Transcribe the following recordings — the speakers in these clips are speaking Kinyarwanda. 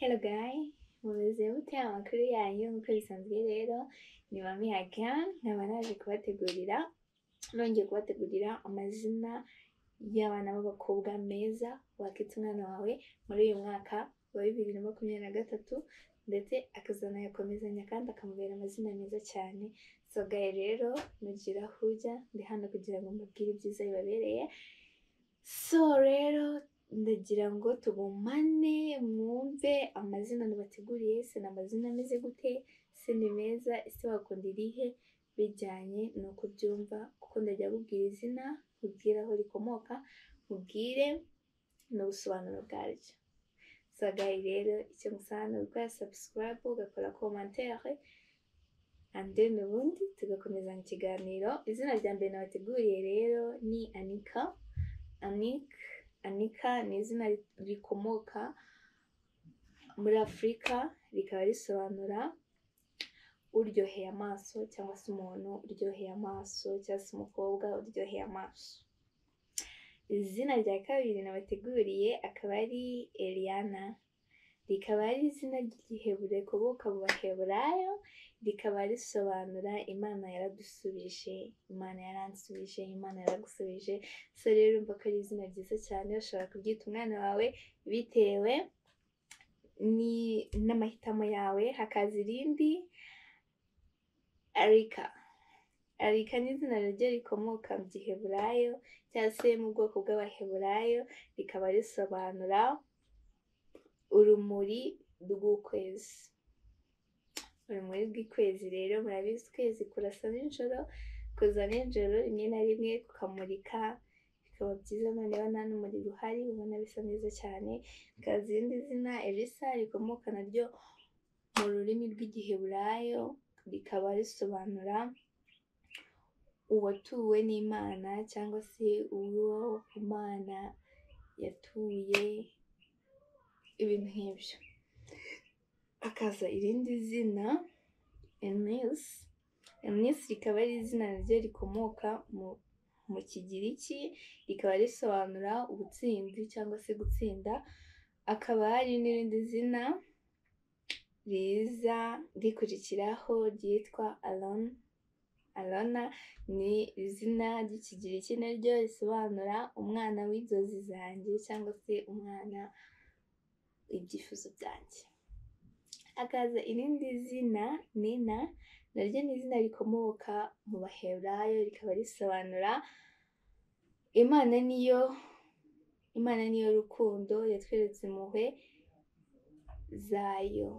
Hello guys, mumeze mute amakuru yanyu nk'uko bisanzwe rero ni Mami Haga nkaba naje kubategurira amazina y'abana b'abakobwa meza wakita umwana wawe muri uyu mwaka wa 2023 ndetse akazanayakomezanya kandi akamubera amazina meza cyane. So guys rero mugira huja ndi hano kugira ngo mbabwire ibyiza bibabereye. So rero ndagira ngo tugumane mwumve amazina nabateguriye. Se n'amazina ameze gute? Se ni meza? Ese wakunda irihe? Bijyanye nuko byumva kuko ndajya kubwira izina, kubwira aho rikomoka, kubwire n'ubusobanuro bwaryo. So guys rero icyo musaba ni gukora subscribe, ugakora commentaire and then ubundi tugakomeza mu kiganiro. Izina rya mbere nabateguriye rero ni Anika. Anika ni izina rikomoka muri Afurika, rikaba risobanura uryoheye amaso cyangwa se umuntu uryoheye amaso cyangwa se umukobwa uryoheye amaso. Izina rya kabiri nabateguriye akaba ari Eliana, rikaba ari izina ry'igiheburayo rikomoka mu baheburayo, rikaba risobanura Imana yaradusubije, Imana yaransubije, Imana yaragusubije. So rero urumva ko ari izina ryiza cyane, ushobora kuryita umwana wawe bitewe n'amahitamo yawe. Hakaza irindi Arika. Arika ni izina naryo rikomoka mu giheburayo cyangwa se mu bwoko bw'abaheburayo, rikaba risobanura urumuri rw'ukwezi. Urumuri rw'ukwezi rero murabizi ukwezi kurasa nijoro, kuza nijoro rimwe na rimwe kukamurika bikaba byiza, noneho nta n'umuriro uhari ubona bisa neza cyane. Hakaza irindi zina Elisa rikomoka naryo mu rurimi rw'igiheburayo, rikaba risobanura uwatuwe n'Imana cyangwa se uwo Imana yatuye, ibintu nk'ibyo. Hakaza irindi zina Eunice, rikaba ari izina naryo rikomoka mu Kigiriki, rikaba risobanura ubutsinzi cyangwa se gutsinda. Akaba hari n'irindi zina riza rikurikiraho ryitwa Alona, ni izina ry'Ikigiriki naryo risobanura umwana w'inzozi zanjye cyangwa se umwana w'ibyifuzo byanjye. Hakaza irindi zina Nina, naryo ni izina rikomoka mu baheburayo, rikaba risobanura Imana niyo rukundo, yatweretse impuhwe zayo.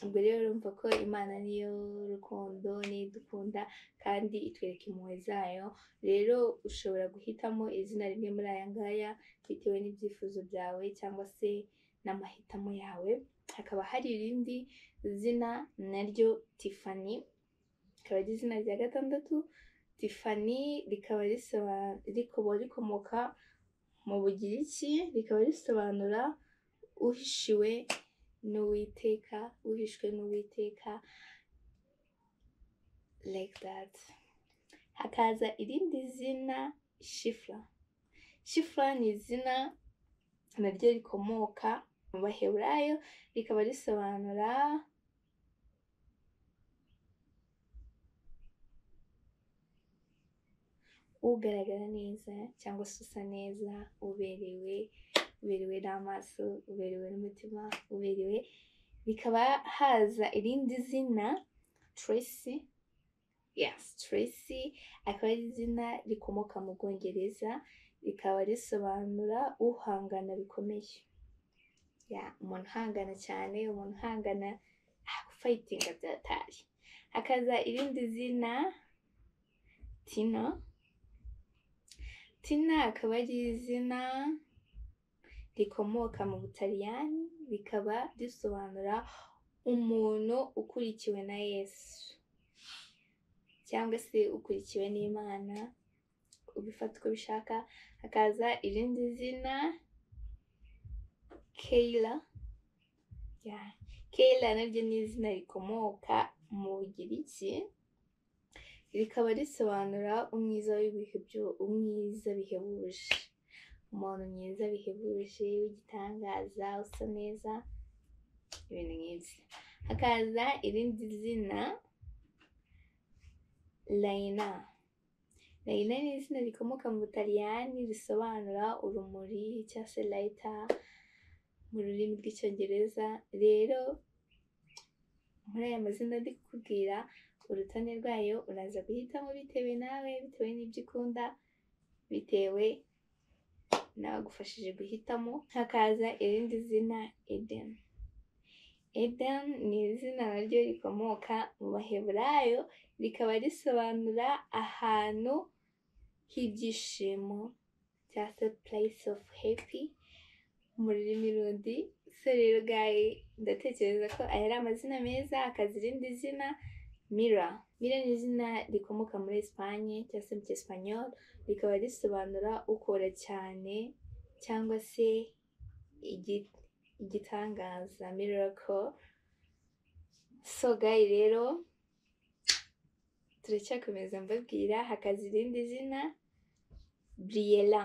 Ubwo rero urumva ko Imana niyo rukundo, niyo idukunda kandi itwereka impuhwe zayo. Rero ushobora guhitamo izina rimwe muri aya ngaya bitewe n'ibyifuzo byawe cyangwa se n'amahitamo yawe. Hakaba hari irindi zina naryo Tiffany, rikaba ari izina rya gatandatu. Tiffany rikaba rikomoka mu Bugiriki, rikaba risobanura uhishwe n'Uwiteka like that. Hakaza irindi zina Shifra ni izina naryo rikomoka mu baheburayo, rikaba risobanura ugaragara neza cyangwa se usa neza, uberewe n'amaso, uberewe n'umutima, uberewe. Bikaba haza irindi zina Tracy. Tracy akaba ari izina rikomoka mu Bwongereza, rikaba risobanura uhangana bikomeye. Umuntu uhangana cyane, umuntu uhangana gufayitinga byatari. Hakaza irindi zina Tina akaba ari izina rikomoka mu Butaliyani, rikaba risobanura umuntu ukurikiwe na Yesu cyangwa se ukurikiwe n'Imana, ubifata uko bishaka. Hakaza irindi zina Kayla naryo ni izina rikomoka mu Bugiriki, rikaba risobanura umwiza bihebuje, umuntu mwiza bihebuje w'igitangaza, usa neza. ibintu nk'ibyo. Hakaza irindi zina Laina. Laina ni izina rikomoka mu Butaliyani risobanura urumuri cyangwa se lighter mu rurimi rw'icyongereza. Rero muri aya mazina ndi kukubwira urutonde rwayo uraza guhitamo bitewe nawe, bitewe n'ibyo ukunda, bitewe n'abagufashije guhitamo. Hakaza irindi zina Eden. Eden ni izina naryo rikomoka mu Baheburayo, rikaba risobanura ahantu h'ibyishimo cyangwa se place of happy mu rurimi rundi. So rero guys, ndatekereza ko aya ari amazina meza. Hakaza irindi zina Mira. Mira ni izina rikomoka muri Espagne cyangwa se mu Cyesipanyol, rikaba risobanura ukora cyane cyangwa se igitangaza, miracle. So guys, rero turacyakomeza mbabwira. Hakaza irindi zina Briella.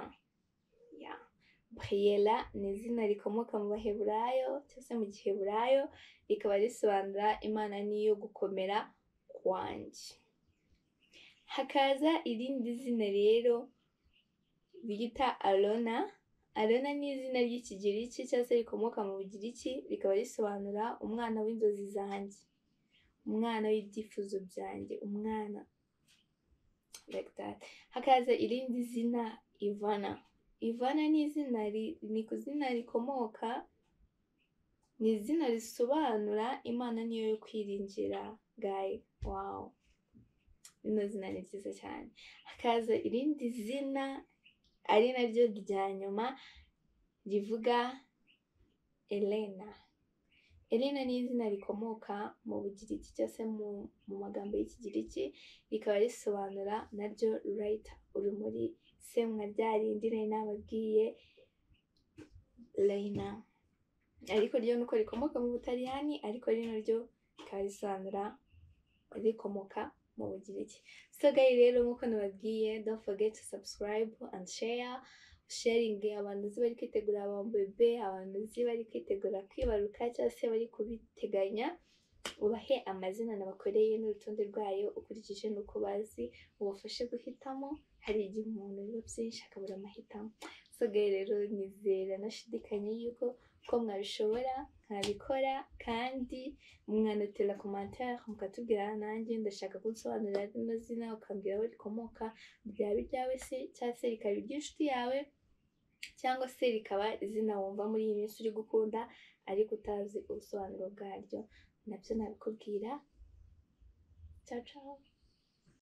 Briella ni izina rikomoka mu Baheburayo cyangwa se mu Giheburayo, rikaba risobanura Imana niyo gukomera kwanjye. Hakaza irindi zina rero bita Alona. Alona ni izina ry'Ikigiriki cyangwa se rikomoka mu Bugiriki, rikaba risobanura umwana w'inzozi zanjye, umwana w'ibyifuzo byanjye, umwana like that. Hakaza irindi zina Ivana. Ivana ni izina ni ku zina rikomoka, ni izina risobanura Imana niyo yo kwiringira. Guys, wow, rino zina ni ryiza cyane. Hakaza irindi zina ari naryo rya nyuma rivuga Elena. Elena ni izina rikomoka mu Bugiriki cyangwa se mu magambo y'Ikigiriki, rikaba risobanura naryo light, urumuri, semwa rya rindi nari nababwiye Laina. Ariko ryo nuko rikomoka mu Butaliyani, ariko rino ryo rikaba risobanura rikomoka mu Bugiriki. So guys, rero nkuko nababwiye, don't forget to subscribe and share. Sharing abantu uzi bari kwitegura abambebe, abantu uzi bari kwitegura kwibaruka cyangwa se bari kubiteganya, ubahe amazina nabakoreye n'urutonde rwayo ukurikije n'uko bazi, ubafashe guhitamo. Hari igihe umuntu biba byinshi akabura amahitamo. So guys, rero nizera nashidikanya yuko ko mwabishobora, nkabikora, kandi mwanatera commentaire mukatubwira nanjye ndashaka kunsobanurira rino zina, ukambwira aho rikomoka, ryaba iryawe se cyangwa se rikaba iry'inshuti yawe, cyangwa se rikaba izina wumva muri iyi minsi uri gukunda ariko utazi ubusobanuro bwaryo, nabyo nabikubwira. Ciao ciao.